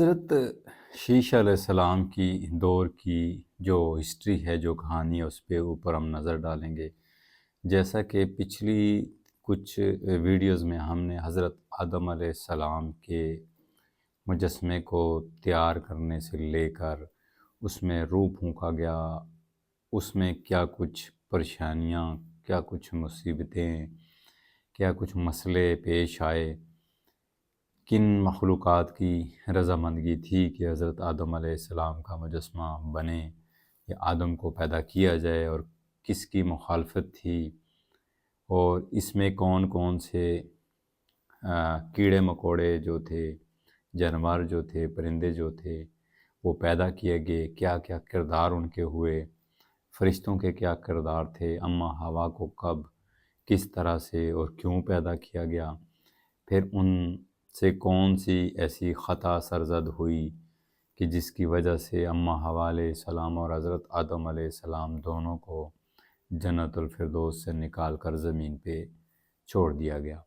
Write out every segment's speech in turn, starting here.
حضرت شیش علیہ السلام کی دور کی جو ہسٹری ہے، جو کہانی ہے، اس پہ اوپر ہم نظر ڈالیں گے۔ جیسا کہ پچھلی کچھ ویڈیوز میں ہم نے حضرت آدم علیہ السلام کے مجسمے کو تیار کرنے سے لے کر اس میں روح پھونکا گیا، اس میں کیا کچھ پریشانیاں، کیا کچھ مصیبتیں، کیا کچھ مسئلے پیش آئے، کن مخلوقات کی رضامندگی تھی کہ حضرت آدم علیہ السلام کا مجسمہ بنے یا آدم کو پیدا کیا جائے، اور کس کی مخالفت تھی، اور اس میں کون کون سے کیڑے مکوڑے جو تھے، جانور جو تھے، پرندے جو تھے وہ پیدا کیے گئے، کیا کیا کردار ان کے ہوئے، فرشتوں کے کیا کردار تھے، اماں حوا کو کب، کس طرح سے اور کیوں پیدا کیا گیا، پھر ان سے کون سی ایسی خطا سرزد ہوئی کہ جس کی وجہ سے اماں حوا علیہ السلام اور حضرت آدم علیہ السلام دونوں کو جنت الفردوس سے نکال کر زمین پہ چھوڑ دیا گیا۔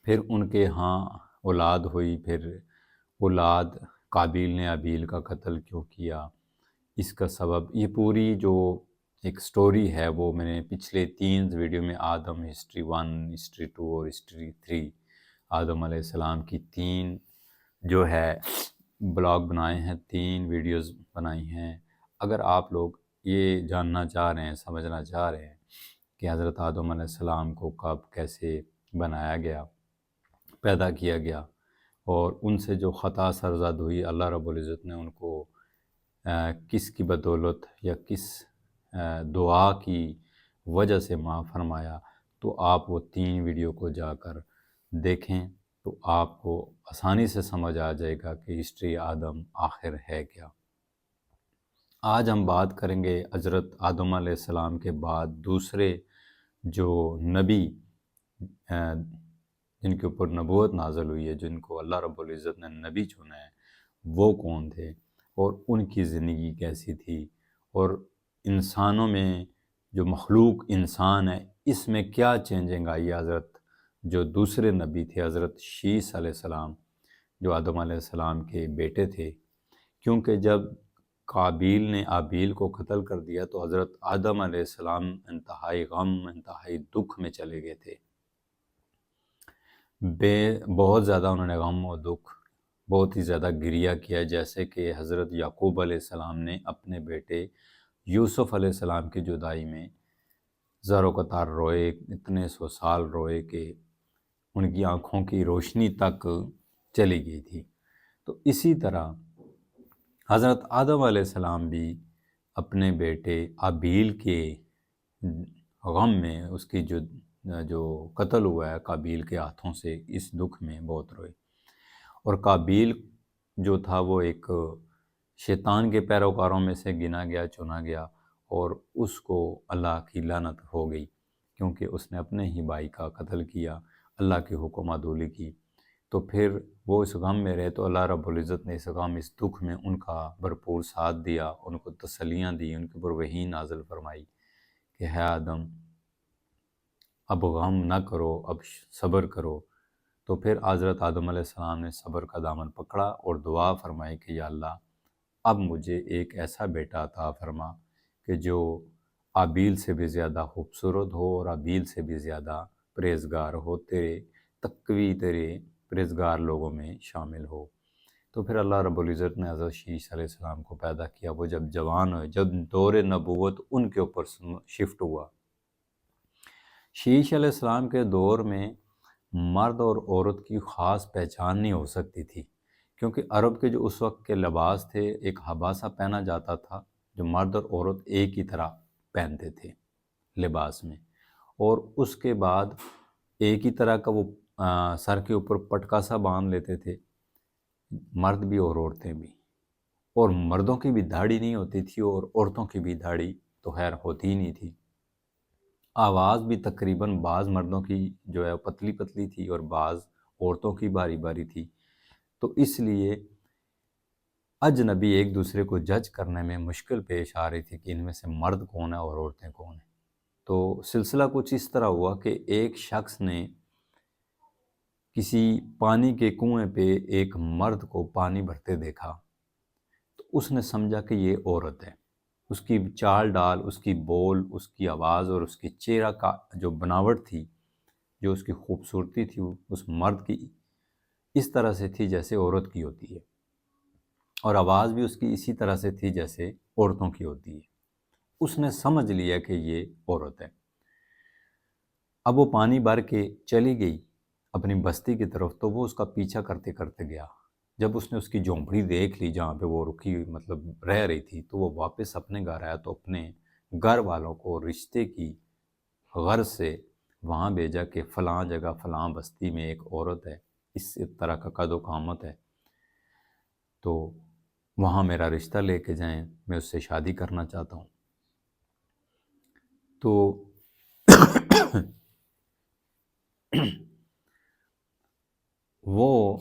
پھر ان کے ہاں اولاد ہوئی، پھر اولاد قابیل نے ابیل کا قتل کیوں کیا، اس کا سبب، یہ پوری جو ایک سٹوری ہے وہ میں نے پچھلے 3 ویڈیو میں آدم ہسٹری 1، ہسٹری 2 اور ہسٹری 3، آدم علیہ السلام کی 3 جو ہے بلاگ بنائے ہیں، 3 ویڈیوز بنائی ہیں۔ اگر آپ لوگ یہ جاننا چاہ رہے ہیں، سمجھنا چاہ رہے ہیں کہ حضرت آدم علیہ السلام کو کب کیسے بنایا گیا، پیدا کیا گیا، اور ان سے جو خطا سرزد ہوئی، اللہ رب العزت نے ان کو کس کی بدولت یا کس دعا کی وجہ سے معاف فرمایا، تو آپ وہ 3 ویڈیو کو جا کر دیکھیں تو آپ کو آسانی سے سمجھ آ جائے گا کہ ہسٹری آدم آخر ہے کیا۔ آج ہم بات کریں گے حضرت آدم علیہ السلام کے بعد دوسرے جو نبی جن کے اوپر نبوت نازل ہوئی ہے، جن کو اللہ رب العزت نے نبی چنا ہے، وہ کون تھے اور ان کی زندگی کیسی تھی، اور انسانوں میں جو مخلوق انسان ہے اس میں کیا چینجنگ آئی ہے۔ حضرت جو دوسرے نبی تھے، حضرت شیس علیہ السلام، جو آدم علیہ السلام کے بیٹے تھے، کیونکہ جب قابیل نے آبیل کو قتل کر دیا تو حضرت آدم علیہ السلام انتہائی غم، انتہائی دکھ میں چلے گئے تھے، بہت زیادہ انہوں نے غم و دکھ، بہت ہی زیادہ گریہ کیا، جیسے کہ حضرت یعقوب علیہ السلام نے اپنے بیٹے یوسف علیہ السلام کی جدائی میں زاروں قطار روئے، اتنے 100 سال روئے کہ ان کی آنکھوں کی روشنی تک چلی گئی تھی۔ تو اسی طرح حضرت آدم علیہ السلام بھی اپنے بیٹے آبیل کے غم میں، اس کی جو قتل ہوا ہے قابیل کے ہاتھوں سے، اس دکھ میں بہت روئے، اور قابیل جو تھا وہ ایک شیطان کے پیروکاروں میں سے گنا گیا، چنا گیا، اور اس کو اللہ کی لعنت ہو گئی کیونکہ اس نے اپنے ہی بھائی کا قتل کیا، اللہ کی حکم عدولی کی۔ تو پھر وہ اس غم میں رہے تو اللہ رب العزت نے اس غم، اس دکھ میں ان کا بھرپور ساتھ دیا، ان کو تسلیاں دی، ان کے اوپر وحی نازل فرمائی کہ ہے آدم اب غم نہ کرو، اب صبر کرو۔ تو پھر حضرت آدم علیہ السلام نے صبر کا دامن پکڑا اور دعا فرمائی کہ یا اللہ اب مجھے ایک ایسا بیٹا عطا فرما کہ جو آبیل سے بھی زیادہ خوبصورت ہو اور آبیل سے بھی زیادہ پرہیزگار ہو، تیرے تقوی، تیرے پرہیزگار لوگوں میں شامل ہو۔ تو پھر اللہ رب العزت نے حضرت شیش علیہ السلام کو پیدا کیا۔ وہ جب جوان ہوئے، جب دور نبوت ان کے اوپر شفٹ ہوا، شیش علیہ السلام کے دور میں مرد اور عورت کی خاص پہچان نہیں ہو سکتی تھی، کیونکہ عرب کے جو اس وقت کے لباس تھے، ایک حباسہ پہنا جاتا تھا جو مرد اور عورت ایک ہی طرح پہنتے تھے لباس میں، اور اس کے بعد ایک ہی طرح کا وہ سر کے اوپر پٹکا سا باندھ لیتے تھے، مرد بھی اور عورتیں بھی، اور مردوں کی بھی داڑھی نہیں ہوتی تھی اور عورتوں کی بھی داڑھی تو خیر ہوتی ہی نہیں تھی۔ آواز بھی تقریباً بعض مردوں کی جو ہے پتلی پتلی تھی اور بعض عورتوں کی باری باری تھی، تو اس لیے اجنبی ایک دوسرے کو جج کرنے میں مشکل پیش آ رہی تھی کہ ان میں سے مرد کون ہے اور عورتیں کون ہیں۔ تو سلسلہ کچھ اس طرح ہوا کہ ایک شخص نے کسی پانی کے کنویں پہ ایک مرد کو پانی بھرتے دیکھا تو اس نے سمجھا کہ یہ عورت ہے۔ اس کی چال ڈال، اس کی بول، اس کی آواز اور اس کی چہرہ کا جو بناوٹ تھی، جو اس کی خوبصورتی تھی، اس مرد کی اس طرح سے تھی جیسے عورت کی ہوتی ہے، اور آواز بھی اس کی اسی طرح سے تھی جیسے عورتوں کی ہوتی ہے۔ اس نے سمجھ لیا کہ یہ عورت ہے۔ اب وہ پانی بھر کے چلی گئی اپنی بستی کی طرف، تو وہ اس کا پیچھا کرتے کرتے گیا۔ جب اس نے اس کی جھونپڑی دیکھ لی جہاں پہ وہ رکی مطلب رہ رہی تھی، تو وہ واپس اپنے گھر آیا تو اپنے گھر والوں کو رشتے کی غرض سے وہاں بھیجا کہ فلاں جگہ فلاں بستی میں ایک عورت ہے، اس طرح کا قد و قامت ہے، تو وہاں میرا رشتہ لے کے جائیں، میں اس سے شادی کرنا چاہتا ہوں۔ تو وہ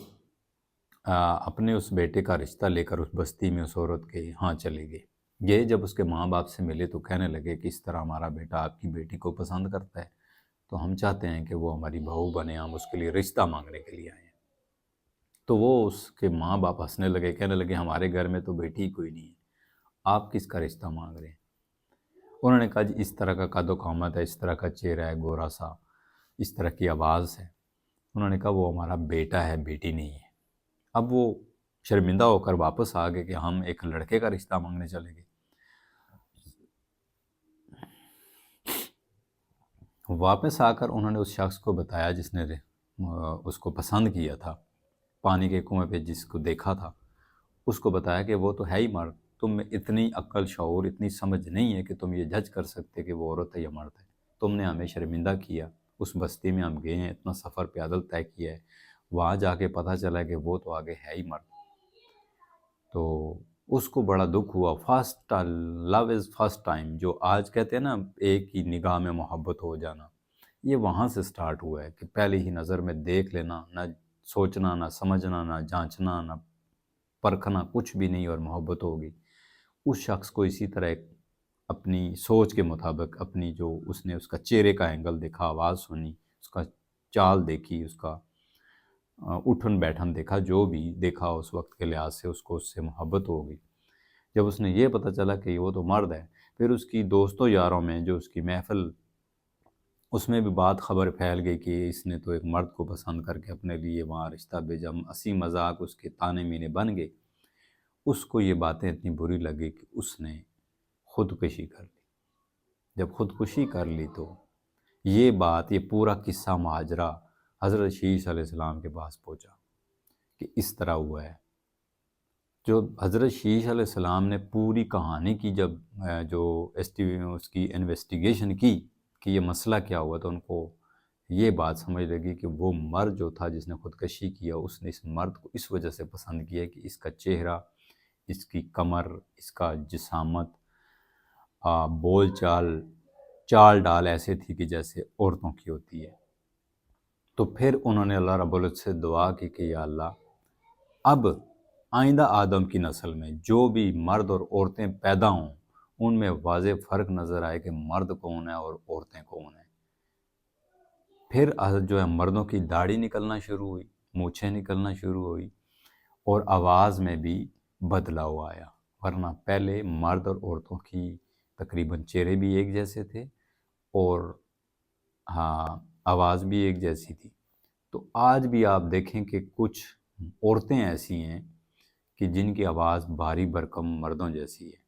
اپنے اس بیٹے کا رشتہ لے کر اس بستی میں اس عورت کے ہاں چلے گئے۔ یہ جب اس کے ماں باپ سے ملے تو کہنے لگے کہ اس طرح ہمارا بیٹا آپ کی بیٹی کو پسند کرتا ہے، تو ہم چاہتے ہیں کہ وہ ہماری بہو بنے، ہم اس کے لیے رشتہ مانگنے کے لیے آئے ہیں۔ تو وہ اس کے ماں باپ ہنسنے لگے، کہنے لگے ہمارے گھر میں تو بیٹی کوئی نہیں ہے، آپ کس کا رشتہ مانگ رہے ہیں؟ انہوں نے کہا جی اس طرح کا قد و قامت ہے، اس طرح کا چہرہ ہے گورا سا، اس طرح کی آواز ہے۔ انہوں نے کہا وہ ہمارا بیٹا ہے، بیٹی نہیں ہے۔ اب وہ شرمندہ ہو کر واپس آ گئے کہ ہم ایک لڑکے کا رشتہ مانگنے چلے گئے۔ واپس آ کر انہوں نے اس شخص کو بتایا جس نے اس کو پسند کیا تھا، پانی کے کنویں پہ جس کو دیکھا تھا، اس کو بتایا کہ وہ تو ہے ہی مرد، تم میں اتنی عقل شعور اتنی سمجھ نہیں ہے کہ تم یہ جج کر سکتے کہ وہ عورت ہے یا مرد ہے۔ تم نے ہمیں شرمندہ کیا، اس بستی میں ہم گئے ہیں، اتنا سفر پیدل طے کیا ہے، وہاں جا کے پتہ چلا کہ وہ تو آگے ہے ہی مرد۔ تو اس کو بڑا دکھ ہوا۔ فرسٹ لو از فرسٹ ٹائم، جو آج کہتے ہیں نا ایک ہی نگاہ میں محبت ہو جانا، یہ وہاں سے سٹارٹ ہوا ہے کہ پہلی ہی نظر میں دیکھ لینا، نہ سوچنا، نہ سمجھنا، نہ جانچنا، نہ پرکھنا، کچھ بھی نہیں، اور محبت ہوگی۔ اس شخص کو اسی طرح اپنی سوچ کے مطابق اپنی جو اس نے اس کا چہرے کا اینگل دیکھا، آواز سنی، اس کا چال دیکھی، اس کا اٹھن بیٹھن دیکھا، جو بھی دیکھا اس وقت کے لحاظ سے اس سے محبت ہو گئی۔ جب اس نے یہ پتہ چلا کہ وہ تو مرد ہے، پھر اس کی دوستوں یاروں میں جو اس کی محفل، اس میں بھی بات خبر پھیل گئی کہ اس نے تو ایک مرد کو پسند کر کے اپنے لیے وہاں رشتہ بھیجا، ہنسی مذاق اس کے تانے مینے بن گئے۔ اس کو یہ باتیں اتنی بری لگی کہ اس نے خودکشی کر لی۔ جب خودکشی کر لی تو یہ بات، یہ پورا قصہ ماجرا حضرت شیش علیہ السلام کے پاس پہنچا کہ اس طرح ہوا ہے۔ جو حضرت شیش علیہ السلام نے پوری کہانی کی، جب جو اس کی انویسٹیگیشن کی کہ یہ مسئلہ کیا ہوا، تو ان کو یہ بات سمجھ لگی کہ وہ مرد جو تھا جس نے خودکشی کیا، اس نے اس مرد کو اس وجہ سے پسند کیا کہ اس کا چہرہ، اس کی کمر، اس کا جسامت، بول چال ڈال ایسے تھی کہ جیسے عورتوں کی ہوتی ہے۔ تو پھر انہوں نے اللہ رب العزت سے دعا کی کہ یا اللہ، اب آئندہ آدم کی نسل میں جو بھی مرد اور عورتیں پیدا ہوں، ان میں واضح فرق نظر آئے کہ مرد کون ہے اور عورتیں کون ہیں۔ پھر جو ہے مردوں کی داڑھی نکلنا شروع ہوئی، مونچھیں نکلنا شروع ہوئی، اور آواز میں بھی بدلاؤ آیا، ورنہ پہلے مرد اور عورتوں کی تقریباً چہرے بھی ایک جیسے تھے اور آواز بھی ایک جیسی تھی۔ تو آج بھی آپ دیکھیں کہ کچھ عورتیں ایسی ہیں کہ جن کی آواز بھاری بھرکم مردوں جیسی ہے،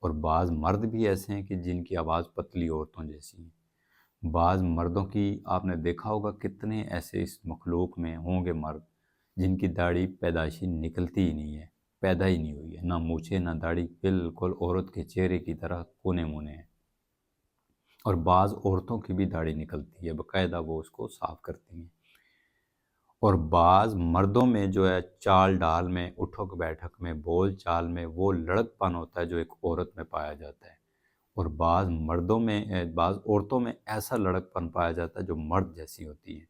اور بعض مرد بھی ایسے ہیں کہ جن کی آواز پتلی عورتوں جیسی ہے۔ بعض مردوں کی آپ نے دیکھا ہوگا کتنے ایسے اس مخلوق میں ہوں گے مرد جن کی داڑھی پیدائشی نکلتی ہی نہیں ہے، پیدا ہی نہیں ہوئی ہے، نہ مونچھیں نہ داڑھی، بالکل عورت کے چہرے کی طرح کونے مونے ہیں۔ اور بعض عورتوں کی بھی داڑھی نکلتی ہے، باقاعدہ وہ اس کو صاف کرتی ہیں۔ اور بعض مردوں میں جو ہے چال ڈال میں، اٹھک بیٹھک میں، بول چال میں وہ لڑک پن ہوتا ہے جو ایک عورت میں پایا جاتا ہے، اور بعض عورتوں میں ایسا لڑک پن پایا جاتا ہے جو مرد جیسی ہوتی ہے۔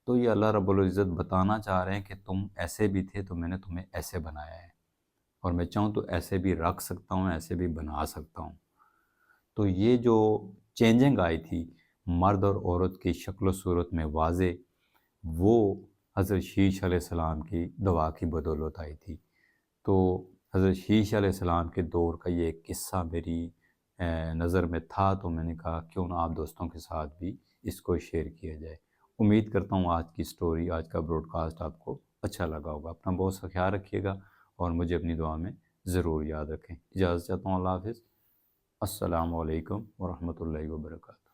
تو یہ اللہ رب العزت بتانا چاہ رہے ہیں کہ تم ایسے بھی تھے تو میں نے تمہیں ایسے بنایا ہے، اور میں چاہوں تو ایسے بھی رکھ سکتا ہوں، ایسے بھی بنا سکتا ہوں۔ تو یہ جو چینجنگ آئی تھی مرد اور عورت کی شکل و صورت میں واضح، وہ حضرت شیش علیہ السلام کی دعا کی بدولت آئی تھی۔ تو حضرت شیش علیہ السلام کے دور کا یہ ایک قصہ میری نظر میں تھا، تو میں نے کہا کیوں نہ آپ دوستوں کے ساتھ بھی اس کو شیئر کیا جائے۔ امید کرتا ہوں آج کی سٹوری، آج کا براڈ کاسٹ آپ کو اچھا لگا ہوگا۔ اپنا بہت سا خیال رکھیے گا اور مجھے اپنی دعا میں ضرور یاد رکھیں۔ اجازت چاہتا ہوں، اللہ حافظ۔ السلام علیکم ورحمۃ اللہ وبرکاتہ۔